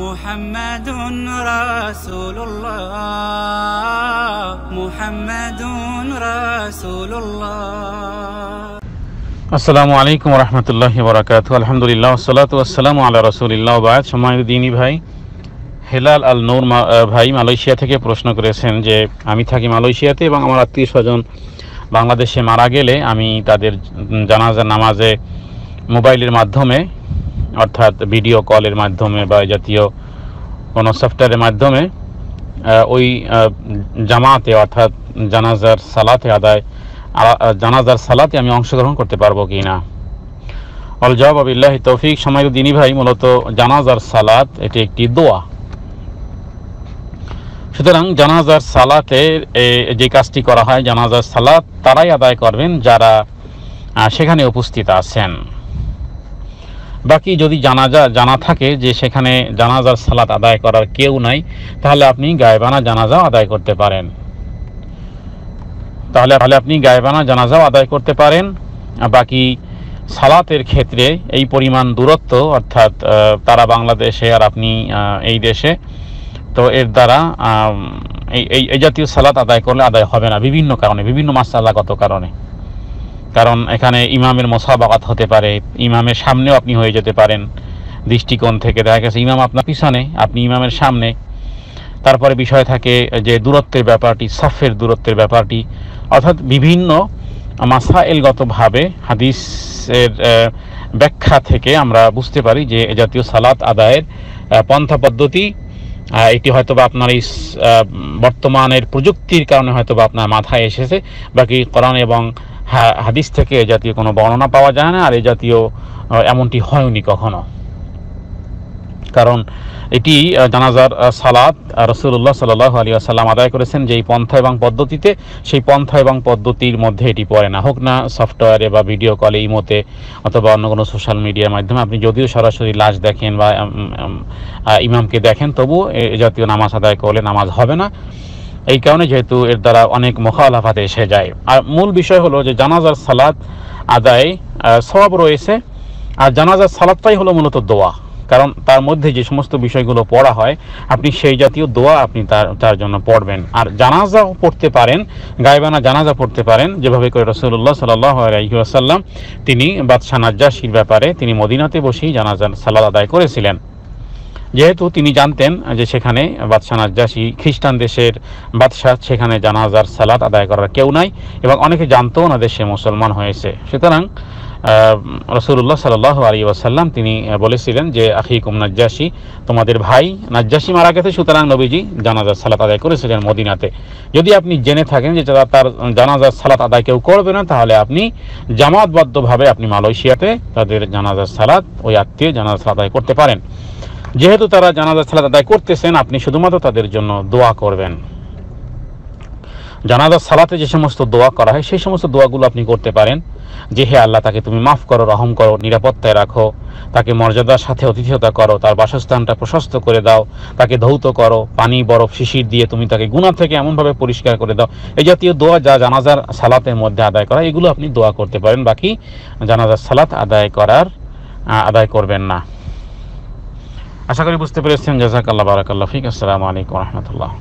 মুহাম্মাদুন রাসূলুল্লাহ মুহাম্মাদুন রাসূলুল্লাহ। আসসালামু আলাইকুম ওয়া রাহমাতুল্লাহি ওয়া বারাকাতুহু। আলহামদুলিল্লাহ ওয়াসসালাতু ওয়াসসালামু আলা রাসূলিল্লাহ ওয়া বা'দ। সম্মানিত দ্বীনী ভাই, হেলাল আল নূর ভাই মালয়েশিয়া থেকে প্রশ্ন করেছেন যে আমি থাকি মালয়েশিয়াতে এবং আমার আত্মীয়স্বজন বাংলাদেশে মারা গেলে আমি তাদের জানাজা নামাজে মোবাইলের মাধ্যমে অর্থাৎ ভিডিও কলের মাধ্যমে বা জাতীয় কোনো সফটওয়্যারের মাধ্যমে ওই জামাতে অর্থাৎ জানাজার সালাতে আমি অংশগ্রহণ করতে পারবো কি না। অল জবাব বিল্লাহি তৌফিক। সম্মানিত দ্বীনী ভাই, মূলত জানাজার সালাত এটি একটি দোয়া। সুতরাং জানাজার সালাতে যে কাজটি করা হয়, জানাজার সালাত তারাই আদায় করবেন যারা সেখানে উপস্থিত আছেন। বাকি যদি জানা থাকে যে সেখানে জানাজার সালাত আদায় করার কেউ নাই, তাহলে আপনি গায়েবানা জানাজাও আদায় করতে পারেন। বাকি সালাতের ক্ষেত্রে এই পরিমাণ দূরত্ব, অর্থাৎ তারা বাংলাদেশে আর আপনি এই দেশে, তো এর দ্বারা এই জাতীয় সালাত আদায় করলে আদায় হবে না বিভিন্ন কারণে, বিভিন্ন মাসআলাগত কারণে। কারণ এখানে ইমামের মুসাবাকাত হতে পারে, ইমামের সামনেও আপনি হয়ে যেতে পারেন। দৃষ্টিকোণ থেকে দেখা গেছে ইমাম আপনার পিছনে, আপনি ইমামের সামনে। তারপরে বিষয় থাকে যে দূরত্বের ব্যাপারটি, সাফের দূরত্বের ব্যাপারটি, অর্থাৎ বিভিন্ন মাসাইলগতভাবে হাদিসের ব্যাখ্যা থেকে আমরা বুঝতে পারি যে এ জাতীয় সালাত আদায়ের পন্থা পদ্ধতি এটি হয়তোবা আপনার এই বর্তমানের প্রযুক্তির কারণে হয়তোবা আপনার মাথায় এসেছে। বাকি কোরআন এবং হাদিস থেকে এ জাতীয় কোনো বর্ণনা পাওয়া যায় না, আর এ জাতীয় এমনটি হয়নি কখনো। কারণ এটি জানাজার সালাত রাসূলুল্লাহ সাল্লাল্লাহু আলাইহি ওয়াসাল্লাম আদায় করেছেন যেই পন্থা এবং পদ্ধতিতে, সেই পন্থা এবং পদ্ধতির মধ্যে এটি পড়ে না। হোক না সফটওয়্যারে বা ভিডিও কলে, ইমোতে অথবা অন্য কোনো সোশ্যাল মিডিয়ার মাধ্যমে আপনি যদিও সরাসরি লাশ দেখেন বা ইমামকে দেখেন, তবুও এ জাতীয় নামাজ আদায় করলে নামাজ হবে না। এই কারণে যেহেতু এর দ্বারা অনেক মুখালাফাত এসে যায়। আর মূল বিষয় হলো যে জানাজার সালাত আদায় সওয়াব রয়েছে, আর জানাজার সালাতটাই হলো মূলত দোয়া। কারণ তার মধ্যে যে সমস্ত বিষয়গুলো পড়া হয়, আপনি সেই জাতীয় দোয়া আপনি তার জন্য পড়বেন। আর জানাজাও পড়তে পারেন, গায়বানা জানাজা পড়তে পারেন, যেভাবে করে রাসূলুল্লাহ সাল্লাল্লাহু আলাইহি ওয়াসাল্লাম তিনি বাদশাহ নাজ্জাশীর ব্যাপারে তিনি মদিনাতে বসেই জানাজার সালাত আদায় করেছিলেন। যেহেতু তিনি জানতেন যে সেখানে বাদশাহ নাজ্জাশী খ্রিস্টান দেশের বাদশাহ, সেখানে জানাজার সালাত আদায় করার কেউ নাই, এবং অনেকে জানতো না দেশে মুসলমান হয়েছে। সুতরাং রাসূলুল্লাহ সাল্লাল্লাহু আলাইহি ওয়াসাল্লাম তিনি বলেছিলেন যে আখিকুম নাজ্জাশী, তোমাদের ভাই নাজ্জাশী মারা গেছে, সুতরাং নবীজি জানাজার সালাত আদায় করেছিলেন মদিনাতে। যদি আপনি জেনে থাকেন যে তার জানাজার সালাত আদায় কেউ করবে না, তাহলে আপনি জামাতবদ্ধভাবে আপনি মালয়েশিয়াতে তাদের জানাজার সালাত, ওই আত্মীয় জানাজার সালাত আদায় করতে পারেন। যেহেতু তারা জানাজার সালাত আদায় করতেছেন, আপনি শুধুমাত্র তাদের জন্য দোয়া করবেন। জানাজার সালাতে যে সমস্ত দোয়া করা হয়, সেই সমস্ত দোয়াগুলো আপনি করতে পারেন যে হে আল্লাহ, তাকে তুমি মাফ করো, রহম করো, নিরাপত্তায় রাখো, তাকে মর্যাদার সাথে অতিথিয়তা করো, তার বাসস্থানটা প্রশস্ত করে দাও, তাকে ধৌত করো, পানি বরফ শিশির দিয়ে তুমি তাকে গুনাহ থেকে এমনভাবে পরিষ্কার করে দাও। এই জাতীয় দোয়া যা জানাজার সালাতের মধ্যে আদায় করা, এগুলো আপনি দোয়া করতে পারেন। বাকি জানাজার সালাত আদায় করবেন না। আশা করি বুঝতে পেরেছেন। জাযাকাল্লাহ, বারাকাল্লাহ ফিক। আসসালামু আলাইকুম ওয়া রাহমাতুল্লাহ।